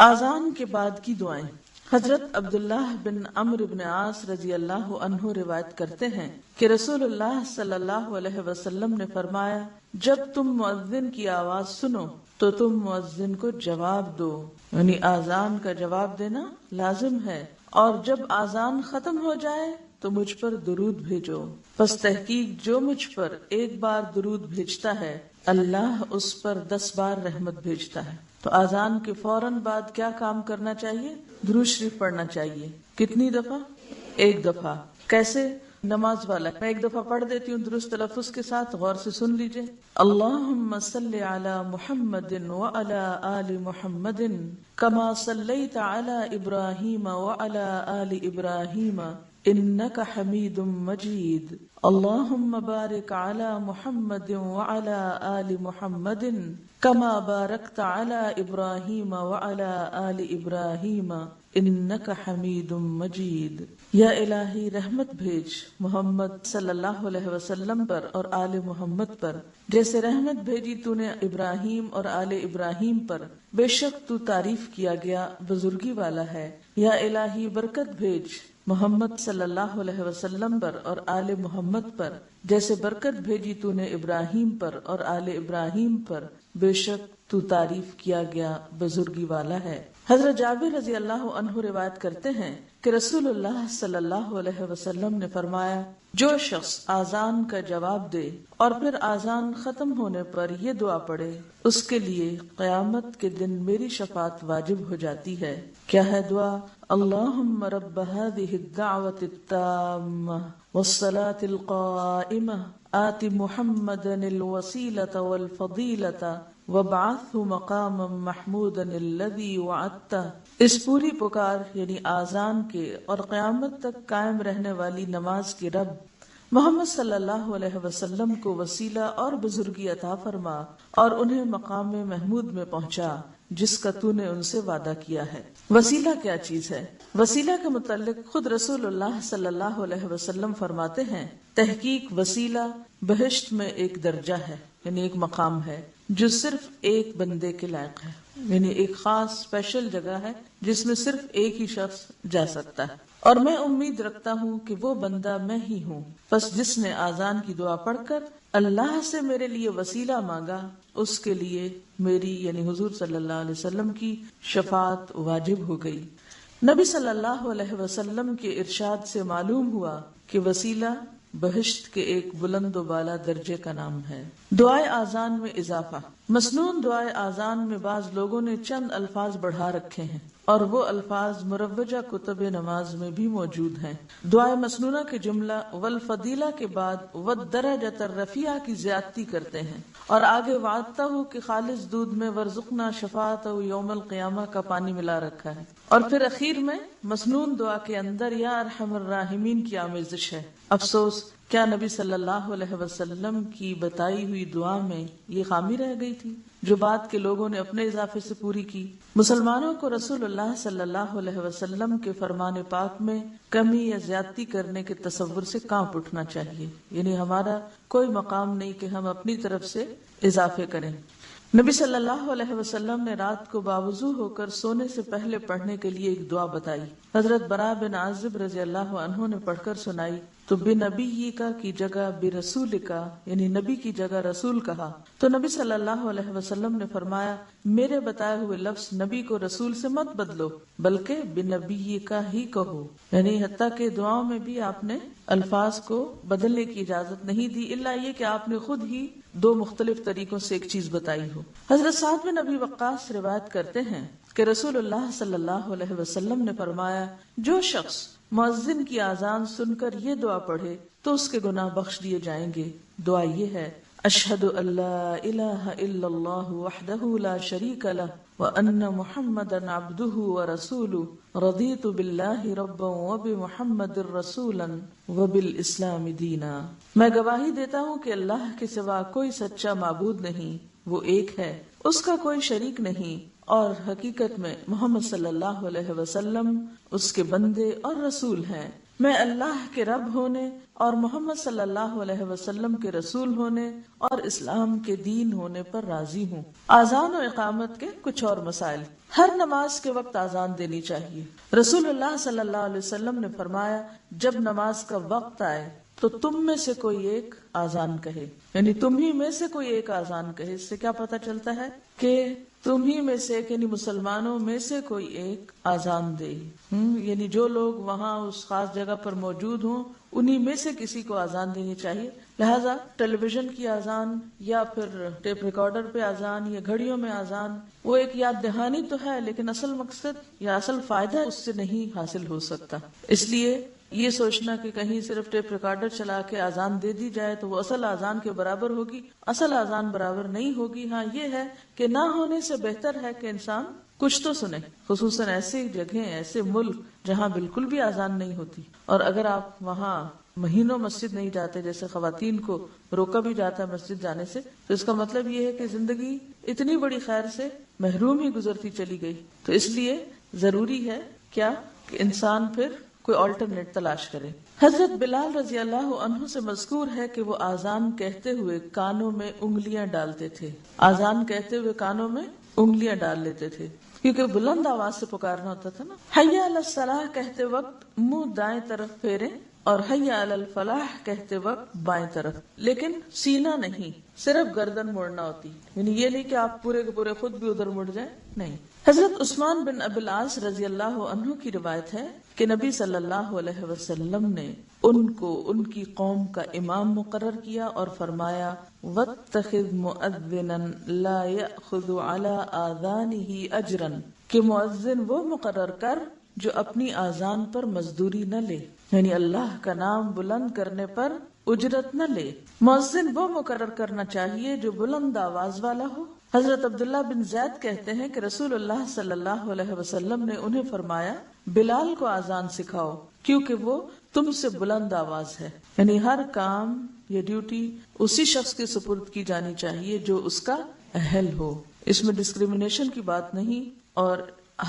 آذان کے بعد کی دعائیں۔ حضرت عبداللہ بن عمرو بن عاص رضی اللہ عنہ روایت کرتے ہیں کہ رسول اللہ صلی اللہ علیہ وسلم نے فرمایا، جب تم مؤذن کی آواز سنو تو تم مؤذن کو جواب دو، یعنی آذان کا جواب دینا لازم ہے، اور جب آذان ختم ہو جائے تو مجھ پر درود بھیجو، پس تحقیق جو مجھ پر ایک بار درود بھیجتا ہے اللہ اس پر 10 بار رحمت بھیجتا ہے۔ تو آذان کے فوراً بعد کیا کام کرنا چاہیے؟ درود شریف پڑھنا چاہیے۔ کتنی دفعہ؟ ایک دفعہ۔ کیسے؟ نماز والا۔ میں ایک دفعہ پڑھ دیتی ہوں درست تلفظ کے ساتھ، غور سے سن لیجئے۔ اللہم صلی علی محمد وعلی آل محمد کما صلیت علی ابراہیم وعلی آل ابراہیم انک حمید مجید۔ اللہم بارک علی محمد وعلی آل محمد کما بارکت علی ابراہیم وعلی آل ابراہیم انک حمید مجید۔ یا الہی رحمت بھیج محمد صلی اللہ علیہ وسلم پر اور آل محمد پر، جیسے رحمت بھیجی تو نے ابراہیم اور آل ابراہیم پر، بے شک تو تعریف کیا گیا بزرگی والا ہے۔ یا الہی برکت بھیج محمد صلی اللہ علیہ وسلم پر اور آل محمد پر، جیسے برکت بھیجی تو نے ابراہیم پر اور آل ابراہیم پر، بے شک تو تعریف کیا گیا بزرگی والا ہے۔ حضرت جابر رضی اللہ عنہ روایت کرتے ہیں کہ رسول اللہ صلی اللہ علیہ وسلم نے فرمایا، جو شخص آذان کا جواب دے اور پھر آذان ختم ہونے پر یہ دعا پڑھے، اس کے لیے قیامت کے دن میری شفاعت واجب ہو جاتی ہے۔ کیا ہے دعا؟ اللہم رب هذه الدعوة التامة والصلاة القائمة آت محمدا الوسيلة والفضيلة وابعثه مقاما محمودا الذي وعدته۔ اس پوری پکار یعنی آذان کے اور قیامت تک قائم رہنے والی نماز کے رب محمد صلی اللہ علیہ وسلم کو وسیلہ اور بزرگی عطا فرما اور انہیں مقام محمود میں پہنچا جس کا تو نے ان سے وعدہ کیا ہے۔ وسیلہ کیا چیز ہے؟ وسیلہ کے متعلق خود رسول اللہ صلی اللہ علیہ وسلم فرماتے ہیں، تحقیق وسیلہ بہشت میں ایک درجہ ہے، یعنی ایک مقام ہے جو صرف ایک بندے کے لائق ہے، یعنی ایک خاص اسپیشل جگہ ہے جس میں صرف ایک ہی شخص جا سکتا ہے، اور میں امید رکھتا ہوں کہ وہ بندہ میں ہی ہوں، پس جس نے آذان کی دعا پڑھ کر اللہ سے میرے لیے وسیلہ مانگا اس کے لیے میری یعنی حضور صلی اللہ علیہ وسلم کی شفاعت واجب ہو گئی۔ نبی صلی اللہ علیہ وسلم کے ارشاد سے معلوم ہوا کہ وسیلہ بہشت کے ایک بلند و بالا درجے کا نام ہے۔ دعائے آذان میں اضافہ۔ مسنون دعائے آذان میں بعض لوگوں نے چند الفاظ بڑھا رکھے ہیں اور وہ الفاظ مروجہ کتب نماز میں بھی موجود ہیں۔ دعائے مسنونہ کے جملہ والفضیلہ کے بعد والدرجۃ الرفیعہ کی زیادتی کرتے ہیں اور آگے وعدتہ کہ خالص دودھ میں ورزقنا شفاعتہ یوم القیامہ کا پانی ملا رکھا ہے، اور پھر اخیر میں مسنون دعا کے اندر یا ارحم الراحمین کی آمیزش ہے۔ افسوس، کیا نبی صلی اللہ علیہ وسلم کی بتائی ہوئی دعا میں یہ خامی رہ گئی تھی جو بعد کے لوگوں نے اپنے اضافے سے پوری کی؟ مسلمانوں کو رسول اللہ صلی اللہ علیہ وسلم کے فرمان پاک میں کمی یا زیادتی کرنے کے تصور سے کانپ اٹھنا چاہیے، یعنی ہمارا کوئی مقام نہیں کہ ہم اپنی طرف سے اضافے کریں۔ نبی صلی اللہ علیہ وسلم نے رات کو باوضو ہو کر سونے سے پہلے پڑھنے کے لیے ایک دعا بتائی۔ حضرت براء بن عازب رضی اللہ عنہ نے پڑھ کر سنائی تو بنبی کا کی جگہ برسول کا یعنی نبی کی جگہ رسول کہا تو نبی صلی اللہ علیہ وسلم نے فرمایا، میرے بتائے ہوئے لفظ نبی کو رسول سے مت بدلو بلکہ بنبی کا ہی کہو، یعنی حتیٰ کہ دعاؤں میں بھی آپ نے الفاظ کو بدلنے کی اجازت نہیں دی الا یہ کہ آپ نے خود ہی 2 مختلف طریقوں سے ایک چیز بتائی ہو۔ حضرت سعد بن ابی وقاص روایت کرتے ہیں کہ رسول اللہ صلی اللہ علیہ وسلم نے فرمایا، جو شخص مؤذن کی آذان سن کر یہ دعا پڑھے تو اس کے گناہ بخش دیے جائیں گے۔ دعا یہ ہے، اشہد ان لا الہ الا اللہ وحدہ لا شریک لہ وان محمدا عبدہ ورسولہ رضیت باللہ ربا وبمحمد رسولا وبالاسلام دینا۔ میں گواہی دیتا ہوں کہ اللہ کے سوا کوئی سچا معبود نہیں، وہ ایک ہے، اس کا کوئی شریک نہیں، اور حقیقت میں محمد صلی اللہ علیہ وسلم اس کے بندے اور رسول ہیں۔ میں اللہ کے رب ہونے اور محمد صلی اللہ علیہ وسلم کے رسول ہونے اور اسلام کے دین ہونے پر راضی ہوں۔ اذان و اقامت کے کچھ اور مسائل۔ ہر نماز کے وقت اذان دینی چاہیے۔ رسول اللہ صلی اللہ علیہ وسلم نے فرمایا جب نماز کا وقت آئے تو تم میں سے کوئی ایک اذان کہے، یعنی تم ہی میں سے کوئی ایک اذان کہے۔ اس سے کیا پتہ چلتا ہے کہ تم ہی میں سے یعنی مسلمانوں میں سے کوئی ایک اذان دے، یعنی جو لوگ وہاں اس خاص جگہ پر موجود ہوں انہی میں سے کسی کو اذان دینی چاہیے۔ لہذا ٹیلی ویژن کی اذان یا پھر ٹیپ ریکارڈر پہ اذان یا گھڑیوں میں اذان وہ ایک یاد دہانی تو ہے، لیکن اصل مقصد یا اصل فائدہ اس سے نہیں حاصل ہو سکتا۔ اس لیے یہ سوچنا کہ کہیں صرف ٹیپ ریکارڈر چلا کے اذان دے دی جائے تو وہ اصل اذان کے برابر ہوگی، اصل اذان برابر نہیں ہوگی۔ ہاں یہ ہے کہ نہ ہونے سے بہتر ہے کہ انسان کچھ تو سنے، خصوصاً ایسی جگہیں، ایسے ملک جہاں بالکل بھی اذان نہیں ہوتی۔ اور اگر آپ وہاں مہینوں مسجد نہیں جاتے، جیسے خواتین کو روکا بھی جاتا ہے مسجد جانے سے، تو اس کا مطلب یہ ہے کہ زندگی اتنی بڑی خیر سے محروم ہی گزرتی چلی گئی۔ تو اس لیے ضروری ہے کیا کہ انسان پھر کوئی آلٹرنیٹ تلاش کرے۔ حضرت بلال رضی اللہ عنہ سے مذکور ہے کہ وہ اذان کہتے ہوئے کانوں میں انگلیاں ڈالتے تھے، اذان کہتے ہوئے کانوں میں انگلیاں ڈال لیتے تھے، کیونکہ بلند آواز سے پکارنا ہوتا تھا نا۔ حی علی الصلاح کہتے وقت منہ دائیں طرف پھیریں اور حی علی الفلاح کہتے وقت بائیں طرف، لیکن سینہ نہیں، صرف گردن موڑنا ہوتی، یعنی یہ نہیں کہ آپ پورے کے پورے خود بھی ادھر مڑ جائیں، نہیں۔ حضرت عثمان بن ابی العاص رضی اللہ عنہ کی روایت ہے کہ نبی صلی اللہ علیہ وسلم نے ان کو ان کی قوم کا امام مقرر کیا اور فرمایا وَاتَّخِذْ مُؤَذِّنًا لَا يَأْخُذُ عَلَىٰ آذَانِهِ أَجْرًا، کہ مؤذن وہ مقرر کر جو اپنی آذان پر مزدوری نہ لے، یعنی اللہ کا نام بلند کرنے پر اجرت نہ لے۔ مؤذن وہ مقرر کرنا چاہیے جو بلند آواز والا ہو۔ حضرت عبداللہ بن زید کہتے ہیں کہ رسول اللہ صلی اللہ علیہ وسلم نے انہیں فرمایا بلال کو اذان سکھاؤ کیونکہ وہ تم سے بلند آواز ہے، یعنی ہر کام یا ڈیوٹی اسی شخص کے سپرد کی جانی چاہیے جو اس کا اہل ہو۔ اس میں ڈسکریمنیشن کی بات نہیں، اور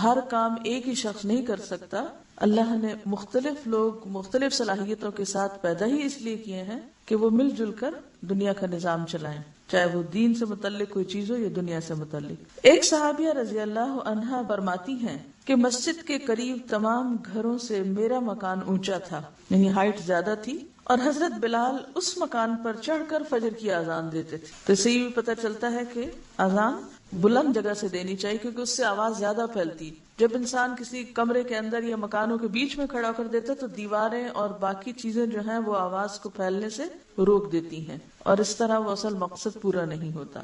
ہر کام ایک ہی شخص نہیں کر سکتا۔ اللہ نے مختلف لوگ مختلف صلاحیتوں کے ساتھ پیدا ہی اس لیے کیے ہیں کہ وہ مل جل کر دنیا کا نظام چلائیں، چاہے وہ دین سے متعلق کوئی چیز ہو یا دنیا سے متعلق۔ ایک صحابیہ رضی اللہ عنہا فرماتی ہیں کہ مسجد کے قریب تمام گھروں سے میرا مکان اونچا تھا، یعنی ہائٹ زیادہ تھی، اور حضرت بلال اس مکان پر چڑھ کر فجر کی اذان دیتے تھے۔ تو اس سے یہ بھی پتہ چلتا ہے کہ اذان بلند جگہ سے دینی چاہیے کیونکہ اس سے آواز زیادہ پھیلتی۔ جب انسان کسی کمرے کے اندر یا مکانوں کے بیچ میں کھڑا کر دیتا تو دیواریں اور باقی چیزیں جو ہیں وہ آواز کو پھیلنے سے روک دیتی ہیں، اور اس طرح وہ اصل مقصد پورا نہیں ہوتا۔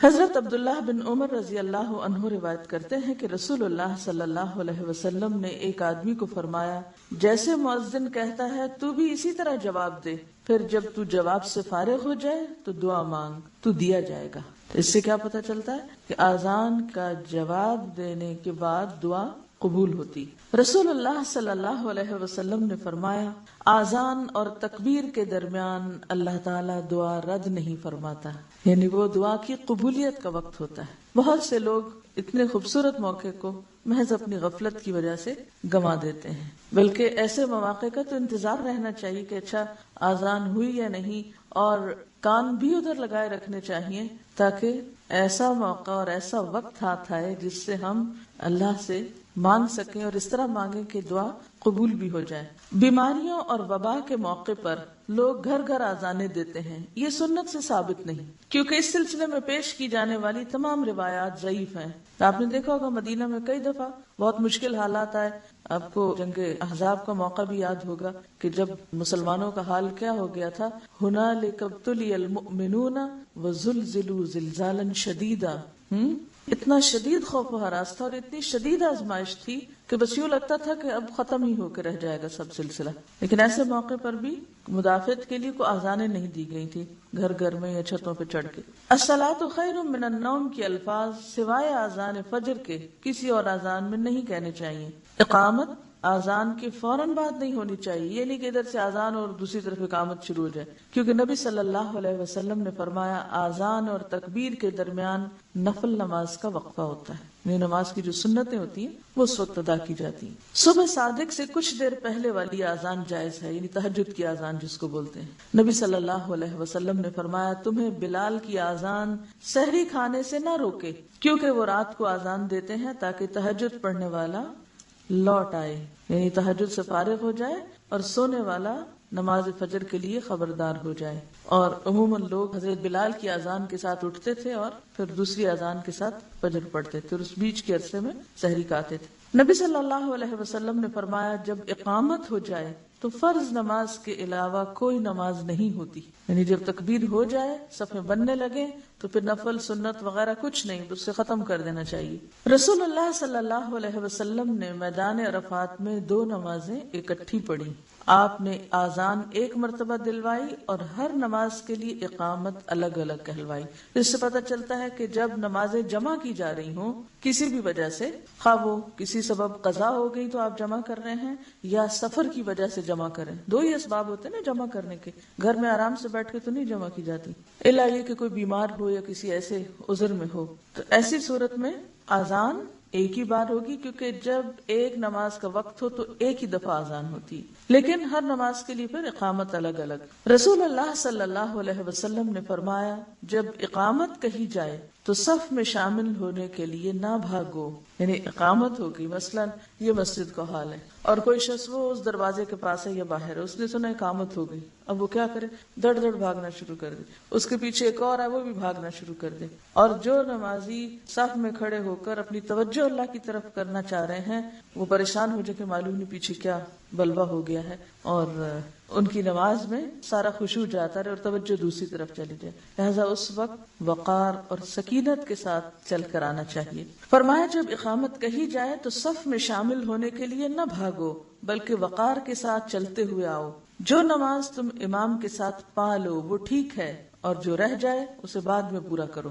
حضرت عبداللہ بن عمر رضی اللہ عنہ روایت کرتے ہیں کہ رسول اللہ صلی اللہ علیہ وسلم نے ایک آدمی کو فرمایا جیسے مؤذن کہتا ہے تو بھی اسی طرح جواب دے، پھر جب تو جواب سے فارغ ہو جائے تو دعا مانگ، تو دیا جائے گا۔ اس سے کیا پتہ چلتا ہے کہ اذان کا جواب دینے کے بعد دعا قبول ہوتی۔ رسول اللہ صلی اللہ علیہ وسلم نے فرمایا اذان اور تکبیر کے درمیان اللہ تعالیٰ دعا رد نہیں فرماتا، یعنی وہ دعا کی قبولیت کا وقت ہوتا ہے۔ بہت سے لوگ اتنے خوبصورت موقع کو محض اپنی غفلت کی وجہ سے گنوا دیتے ہیں، بلکہ ایسے مواقع کا تو انتظار رہنا چاہیے کہ اچھا اذان ہوئی یا نہیں، اور کان بھی ادھر لگائے رکھنے چاہیے تاکہ ایسا موقع اور ایسا وقت ہاتھ آئے جس سے ہم اللہ سے مانگ سکیں، اور اس طرح مانگیں کہ دعا قبول بھی ہو جائے۔ بیماریوں اور وبا کے موقع پر لوگ گھر گھر اذانیں دیتے ہیں، یہ سنت سے ثابت نہیں، کیونکہ اس سلسلے میں پیش کی جانے والی تمام روایات ضعیف ہیں۔ آپ نے دیکھا ہوگا مدینہ میں کئی دفعہ بہت مشکل حالات آئے، آپ کو جنگ احزاب کا موقع بھی یاد ہوگا کہ جب مسلمانوں کا حال کیا ہو گیا تھا، ہنالک ابتلی المؤمنون وزلزلوا زلزالا شدیدا، اتنا شدید خوف و ہراس تھا اور اتنی شدید آزمائش تھی کہ بس یوں لگتا تھا کہ اب ختم ہی ہو کے رہ جائے گا سب سلسلہ۔ لیکن ایسے موقع پر بھی مدافعت کے لیے کوئی اذانیں نہیں دی گئی تھی گھر گھر میں یا چھتوں پہ چڑھ کے۔ الصلاۃ خیر من النوم کے الفاظ سوائے اذان فجر کے کسی اور اذان میں نہیں کہنے چاہیے۔ اقامت آزان کے فوراً بعد نہیں ہونی چاہیے. یہ نہیں کہ ادھر سے آزان اور دوسری طرف اقامت شروع ہو جائے، کیونکہ نبی صلی اللہ علیہ وسلم نے فرمایا آزان اور تکبیر کے درمیان نفل نماز کا وقفہ ہوتا ہے. یہ نماز کی جو سنتیں ہوتی ہیں وہ اس وقت ادا کی جاتی ہیں. صبح صادق سے کچھ دیر پہلے والی آزان جائز ہے، یعنی تہجد کی آزان جس کو بولتے ہیں. نبی صلی اللہ علیہ وسلم نے فرمایا تمہیں بلال کی آزان سحری کھانے سے نہ روکے، کیونکہ وہ رات کو آزان دیتے ہیں تاکہ تہجد پڑھنے والا لوٹ آئے، یعنی تہجد سے فارغ ہو جائے اور سونے والا نماز فجر کے لیے خبردار ہو جائے. اور عموماً لوگ حضرت بلال کی اذان کے ساتھ اٹھتے تھے اور پھر دوسری اذان کے ساتھ فجر پڑھتے تھے اور اس بیچ کے عرصے میں سحری کھاتے تھے. نبی صلی اللہ علیہ وسلم نے فرمایا جب اقامت ہو جائے تو فرض نماز کے علاوہ کوئی نماز نہیں ہوتی، یعنی جب تکبیر ہو جائے صفیں بننے لگے تو پھر نفل سنت وغیرہ کچھ نہیں، اس سے ختم کر دینا چاہیے. رسول اللہ صلی اللہ علیہ وسلم نے میدان عرفات میں 2 نمازیں اکٹھی پڑھی. آپ نے آزان ایک مرتبہ دلوائی اور ہر نماز کے لیے اقامت الگ الگ کہلوائی. اس سے پتہ چلتا ہے کہ جب نمازیں جمع کی جا رہی ہوں کسی بھی وجہ سے، خواہ وہ کسی سبب قضا ہو گئی تو آپ جمع کر رہے ہیں یا سفر کی وجہ سے جمع کریں، 2 ہی اسباب ہوتے ہیں نا جمع کرنے کے. گھر میں آرام سے بیٹھ کے تو نہیں جمع کی جاتی، الا یہ کہ کوئی بیمار ہو یا کسی ایسے عذر میں ہو. تو ایسی صورت میں آزان ایک ہی بار ہوگی، کیونکہ جب ایک نماز کا وقت ہو تو ایک ہی دفعہ آزان ہوتی، لیکن ہر نماز کے لیے پھر اقامت الگ الگ. رسول اللہ صلی اللہ علیہ وسلم نے فرمایا جب اقامت کہی جائے تو صف میں شامل ہونے کے لیے نہ بھاگو، یعنی اقامت ہوگی، مثلا یہ مسجد کا حال ہے اور کوئی شخص وہ اس دروازے کے پاس ہے یا باہر ہے، اس نے سنا اقامت ہو گئی، اب وہ کیا کرے، دڑ دڑ بھاگنا شروع کر دے. اس کے پیچھے ایک اور ہے وہ بھی بھاگنا شروع کر دے. اور جو نمازی صف میں کھڑے ہو کر اپنی توجہ اللہ کی طرف کرنا چاہ رہے ہیں وہ پریشان ہو جائے کہ معلوم نہیں پیچھے کیا بلوا ہو گیا ہے، اور ان کی نماز میں سارا خشوع جاتا رہے اور توجہ دوسری طرف چلی جائے. لہذا اس وقت وقار اور سکینت کے ساتھ چل کر آنا چاہیے. فرمایا جب اقامت کہی جائے تو صف میں شامل ہونے کے لیے نہ بھاگو بلکہ وقار کے ساتھ چلتے ہوئے آؤ. جو نماز تم امام کے ساتھ پا لو وہ ٹھیک ہے اور جو رہ جائے اسے بعد میں پورا کرو.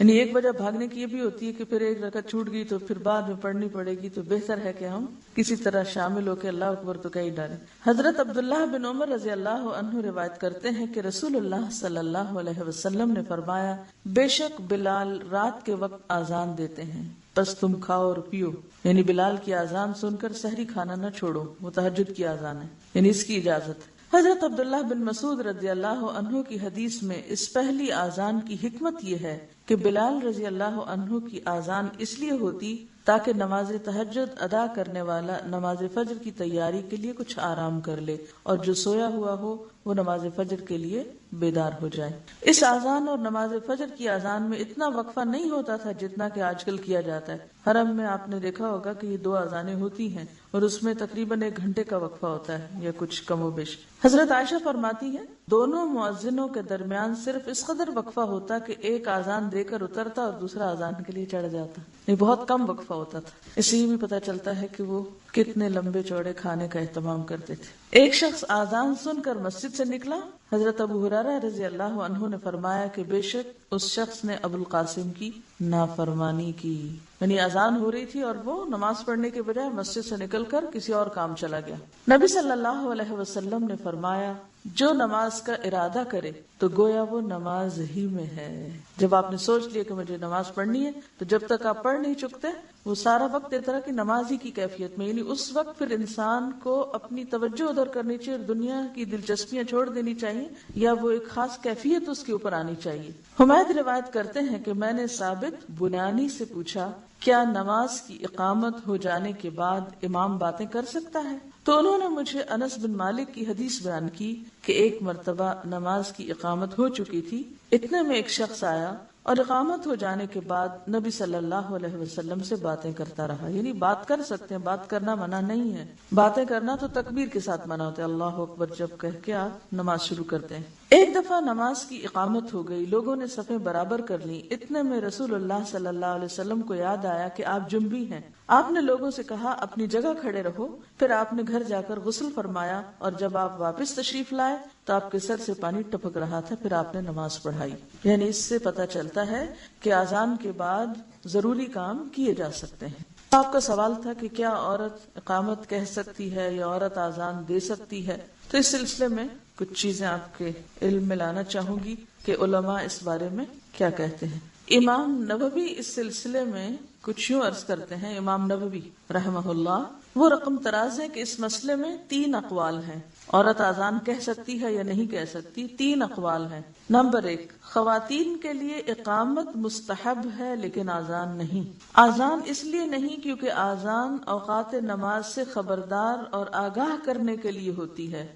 یعنی ایک وجہ بھاگنے کی یہ بھی ہوتی ہے کہ پھر ایک رکعت چھوٹ گئی تو پھر بعد میں پڑھنی پڑے گی، تو بہتر ہے کہ ہم کسی طرح شامل ہو کے اللہ اکبر تو کہیں ڈالیں. حضرت عبداللہ بن عمر رضی اللہ عنہ روایت کرتے ہیں کہ رسول اللہ صلی اللہ علیہ وسلم نے فرمایا بے شک بلال رات کے وقت آزان دیتے ہیں بس تم کھاؤ اور پیو. یعنی بلال کی آزان سن کر سحری کھانا نہ چھوڑو، وہ تہجد کی آزان ہے، یعنی اس کی اجازت ہے. حضرت عبداللہ بن مسعود رضی اللہ عنہ کی حدیث میں اس پہلی آزان کی حکمت یہ ہے کہ بلال رضی اللہ عنہ کی آزان اس لیے ہوتی تاکہ نماز تہجد ادا کرنے والا نماز فجر کی تیاری کے لیے کچھ آرام کر لے اور جو سویا ہوا ہو وہ نماز فجر کے لیے بیدار ہو جائے. اس آزان اور نماز فجر کی آزان میں اتنا وقفہ نہیں ہوتا تھا جتنا کہ آج کل کیا جاتا ہے. حرم میں آپ نے دیکھا ہوگا کہ یہ 2 آزانیں ہوتی ہیں اور اس میں تقریباً 1 گھنٹے کا وقفہ ہوتا ہے یا کچھ کم و بیش. حضرت عائشہ فرماتی ہے دونوں مؤذنوں کے درمیان صرف اس قدر وقفہ ہوتا کہ ایک آزان دے کر اترتا اور دوسرا آزان کے لیے چڑھ جاتا. یہ بہت کم وقفہ ہوتا تھا. اس سے بھی پتہ چلتا ہے کہ وہ کتنے لمبے چوڑے کھانے کا اہتمام کرتے تھے. ایک شخص آزان سن کر مسجد سے نکلا. حضرت ابو ہریرہ رضی اللہ عنہ نے فرمایا کہ بے شک اس شخص نے ابو القاسم کی نافرمانی کی، یعنی اذان ہو رہی تھی اور وہ نماز پڑھنے کے بجائے مسجد سے نکل کر کسی اور کام چلا گیا. نبی صلی اللہ علیہ وسلم نے فرمایا جو نماز کا ارادہ کرے تو گویا وہ نماز ہی میں ہے. جب آپ نے سوچ لیا کہ مجھے نماز پڑھنی ہے تو جب تک آپ پڑھ نہیں چکتے وہ سارا وقت ایک طرح کی نماز ہی کی کیفیت میں، یعنی اس وقت پھر انسان کو اپنی توجہ ادھر کرنی چاہیے اور دنیا کی دلچسپیاں چھوڑ دینی چاہیے یا وہ ایک خاص کیفیت اس کے اوپر آنی چاہیے. حمید روایت کرتے ہیں کہ میں نے ثابت بنانی سے پوچھا کیا نماز کی اقامت ہو جانے کے بعد امام باتیں کر سکتا ہے؟ تو انہوں نے مجھے انس بن مالک کی حدیث بیان کی کہ ایک مرتبہ نماز کی اقامت ہو چکی تھی، اتنے میں ایک شخص آیا اور اقامت ہو جانے کے بعد نبی صلی اللہ علیہ وسلم سے باتیں کرتا رہا. یعنی بات کر سکتے ہیں، بات کرنا منع نہیں ہے، باتیں کرنا تو تکبیر کے ساتھ منع ہوتا ہے، اللہ اکبر جب کہہ کے آپ نماز شروع کرتے ہیں. ایک دفعہ نماز کی اقامت ہو گئی، لوگوں نے صفیں برابر کر لی. اتنے میں رسول اللہ صلی اللہ علیہ وسلم کو یاد آیا کہ آپ جنبی ہیں. آپ نے لوگوں سے کہا اپنی جگہ کھڑے رہو. پھر آپ نے گھر جا کر غسل فرمایا اور جب آپ واپس تشریف لائے تو آپ کے سر سے پانی ٹپک رہا تھا. پھر آپ نے نماز پڑھائی. یعنی اس سے پتہ چلتا ہے کہ اذان کے بعد ضروری کام کیے جا سکتے ہیں. آپ کا سوال تھا کہ کیا عورت اقامت کہہ سکتی ہے یا عورت آذان دے سکتی ہے، تو اس سلسلے میں کچھ چیزیں آپ کے علم میں لانا چاہوں گی کہ علماء اس بارے میں کیا کہتے ہیں۔ امام نووی اس سلسلے میں کچھ یوں عرض کرتے ہیں، امام نووی رحمہ اللہ وہ رقم تراز ہے کہ اس مسئلے میں 3 اقوال ہیں، عورت آذان کہہ سکتی ہے یا نہیں کہہ سکتی، 3 اقوال ہیں۔ نمبر 1، خواتین کے لیے اقامت مستحب ہے لیکن آذان نہیں۔ آذان اس لیے نہیں کیونکہ آذان اوقات نماز سے خبردار اور آگاہ کرنے کے لیے ہوتی ہے،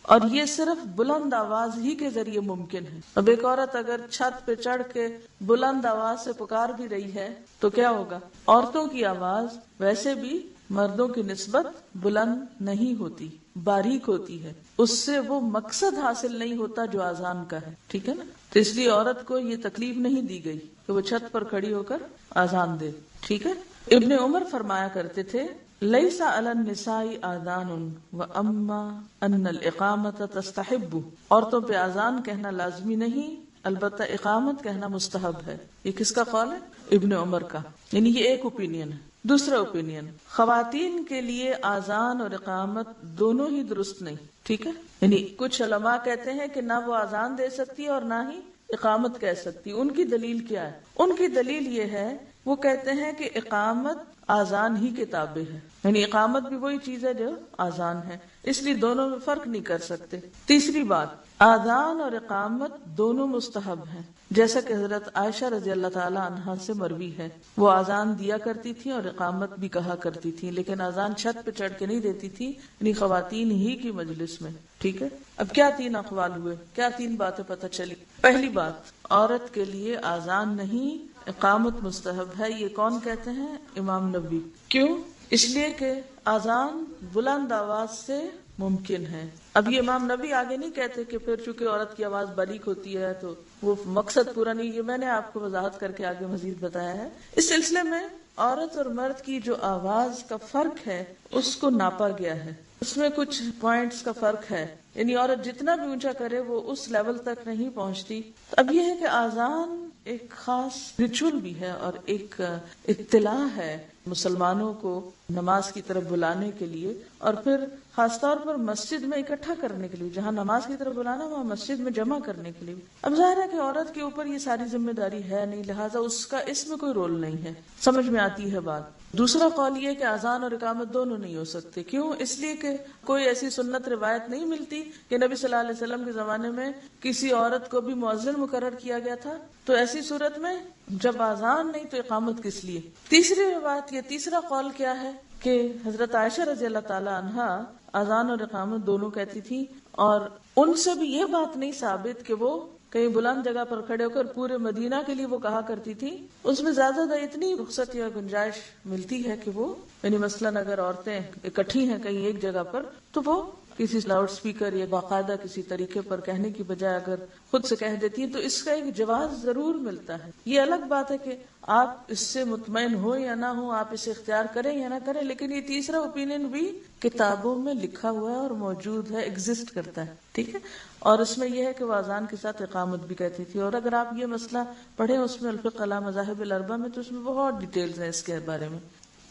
اور یہ صرف بلند آواز ہی کے ذریعے ممکن ہے۔ اب ایک عورت اگر چھت پہ چڑھ کے بلند آواز سے پکار بھی رہی ہے تو کیا ہوگا؟ عورتوں کی آواز ویسے بھی مردوں کی نسبت بلند نہیں ہوتی، باریک ہوتی ہے، اس سے وہ مقصد حاصل نہیں ہوتا جو آذان کا ہے، ٹھیک ہے نا؟ تو اس لیے عورت کو یہ تکلیف نہیں دی گئی کہ وہ چھت پر کھڑی ہو کر آذان دے، ٹھیک ہے؟ ابن عمر فرمایا کرتے تھے، لَيْسَ عَلَى النِّسَاءِ آذَانٌ وَأَمَّا أَنَّ الْإِقَامَةَ تَسْتَحِبُّ، عورتوں پہ آذان کہنا لازمی نہیں، البتہ اقامت کہنا مستحب ہے۔ یہ کس کا قول ہے؟ ابن عمر کا، یعنی یہ ایک اوپینین ہے۔ دوسرا اوپینین، خواتین کے لیے آذان اور اقامت دونوں ہی درست نہیں، ٹھیک ہے؟ یعنی کچھ علماء کہتے ہیں کہ نہ وہ آذان دے سکتی اور نہ ہی اقامت کہہ سکتی۔ ان کی دلیل کیا ہے؟ ان کی دلیل یہ ہے، وہ کہتے ہیں کہ اقامت آذان ہی کے تابع ہے، یعنی اقامت بھی وہی چیز ہے جو آذان ہے، اس لیے دونوں میں فرق نہیں کر سکتے۔ تیسری بات، آذان اور اقامت دونوں مستحب ہیں، جیسا کہ حضرت عائشہ رضی اللہ تعالی عنہا سے مروی ہے، وہ آذان دیا کرتی تھی اور اقامت بھی کہا کرتی تھی، لیکن آذان چھت پہ چڑھ کے نہیں دیتی تھی، یعنی خواتین ہی کی مجلس میں، ٹھیک ہے؟ اب کیا 3 اقوال ہوئے، کیا 3 باتیں پتہ چلی؟ پہلی بات، عورت کے لیے آذان نہیں اقامت مستحب ہے، یہ کون کہتے ہیں؟ امام نووی۔ کیوں؟ اس لیے کہ آذان بلند آواز سے ممکن ہے۔ اب یہ امام نووی آگے نہیں کہتے کہ پھر چونکہ عورت کی آواز باریک ہوتی ہے تو وہ مقصد پورا نہیں، یہ میں نے آپ کو وضاحت کر کے آگے مزید بتایا ہے۔ اس سلسلے میں عورت اور مرد کی جو آواز کا فرق ہے اس کو ناپا گیا ہے، اس میں کچھ پوائنٹس کا فرق ہے، یعنی عورت جتنا بھی اونچا کرے وہ اس لیول تک نہیں پہنچتی۔ اب یہ ہے کہ آذان ایک خاص ریچول بھی ہے اور ایک اطلاع ہے مسلمانوں کو نماز کی طرف بلانے کے لیے، اور پھر خاص طور پر مسجد میں اکٹھا کرنے کے لیے، جہاں نماز کی طرف بلانا وہاں مسجد میں جمع کرنے کے لیے۔ اب ظاہر ہے کہ عورت کے اوپر یہ ساری ذمہ داری ہے نہیں، لہٰذا اس کا اس میں کوئی رول نہیں ہے، سمجھ میں آتی ہے بات۔ دوسرا قول یہ کہ آذان اور اقامت دونوں نہیں ہو سکتے۔ کیوں؟ اس لیے کہ کوئی ایسی سنت روایت نہیں ملتی کہ نبی صلی اللہ علیہ وسلم کے زمانے میں کسی عورت کو بھی مؤذن مقرر کیا گیا تھا، تو ایسی صورت میں جب آذان نہیں تو اقامت کس لیے؟ تیسری روایت، یہ تیسرا قول کیا ہے کہ حضرت عائشہ رضی اللہ تعالی عنہا آذان اور اقامت دونوں کہتی تھی، اور ان سے بھی یہ بات نہیں ثابت کہ وہ کہیں بلند جگہ پر کھڑے ہو کر پورے مدینہ کے لیے وہ کہا کرتی تھی۔ اس میں زیادہ اتنی رخصت یا گنجائش ملتی ہے کہ وہ، یعنی مثلاً اگر عورتیں اکٹھی ہیں کہیں ایک جگہ پر تو وہ کسی لاؤڈ سپیکر یا باقاعدہ کسی طریقے پر کہنے کی بجائے اگر خود سے کہہ دیتی ہیں تو اس کا ایک جواز ضرور ملتا ہے۔ یہ الگ بات ہے کہ آپ اس سے مطمئن ہو یا نہ ہو، آپ اسے اختیار کریں یا نہ کریں، لیکن یہ تیسرا اوپینین بھی کتابوں میں لکھا ہوا ہے اور موجود ہے، ایگزسٹ کرتا ہے، ٹھیک ہے؟ اور اس میں یہ ہے کہ وہ اذان کے ساتھ اقامت بھی کہتی تھی، اور اگر آپ یہ مسئلہ پڑھیں اس میں الفقہ علی مذاہب الاربعہ میں تو اس میں بہت ڈیٹیلز ہیں اس کے بارے میں۔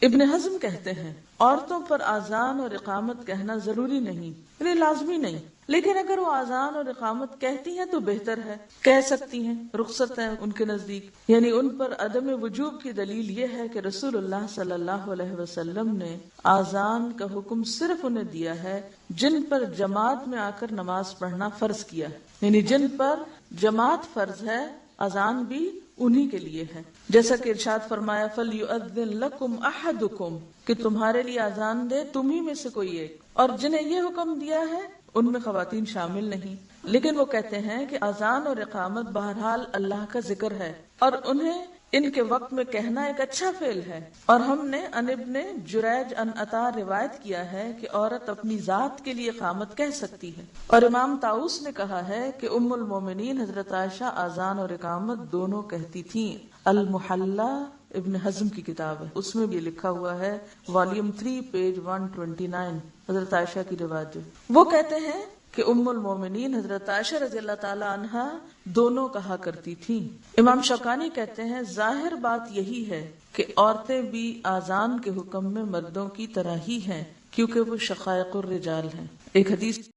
ابن حزم کہتے ہیں عورتوں پر آذان اور اقامت کہنا ضروری نہیں، یعنی لازمی نہیں، لیکن اگر وہ آذان اور اقامت کہتی ہیں تو بہتر ہے، کہہ سکتی ہیں، رخصت ہے ان کے نزدیک۔ یعنی ان پر عدم وجوب کی دلیل یہ ہے کہ رسول اللہ صلی اللہ علیہ وسلم نے آذان کا حکم صرف انہیں دیا ہے جن پر جماعت میں آ کر نماز پڑھنا فرض کیا ہے، یعنی جن پر جماعت فرض ہے اذان بھی انہی کے لیے ہے، جیسا کہ ارشاد فرمایا فَلْيُؤَذِّن لَكُمْ أَحَدُكُمْ کہ تمہارے لیے اذان دے تمہیں میں سے کوئی ایک، اور جنہیں یہ حکم دیا ہے ان میں خواتین شامل نہیں۔ لیکن وہ کہتے ہیں کہ اذان اور اقامت بہرحال اللہ کا ذکر ہے اور انہیں ان کے وقت میں کہنا ایک اچھا فعل ہے، اور ہم نے ان ابن جریج ان عطا روایت کیا ہے کہ عورت اپنی ذات کے لیے اقامت کہہ سکتی ہے، اور امام طاؤس نے کہا ہے کہ ام المومنین حضرت عائشہ اذان اور اقامت دونوں کہتی تھیں۔ المحلہ ابن حزم کی کتاب ہے، اس میں بھی لکھا ہوا ہے، والیوم 3 پیج 129، حضرت عائشہ کی روایت ہے۔ وہ کہتے ہیں کہ ام المومنین حضرت عائشہ رضی اللہ تعالی عنہا دونوں کہا کرتی تھیں۔ امام شوکانی کہتے ہیں ظاہر بات یہی ہے کہ عورتیں بھی آذان کے حکم میں مردوں کی طرح ہی ہیں، کیونکہ وہ شقائق الرجال ہیں۔ ایک حدیث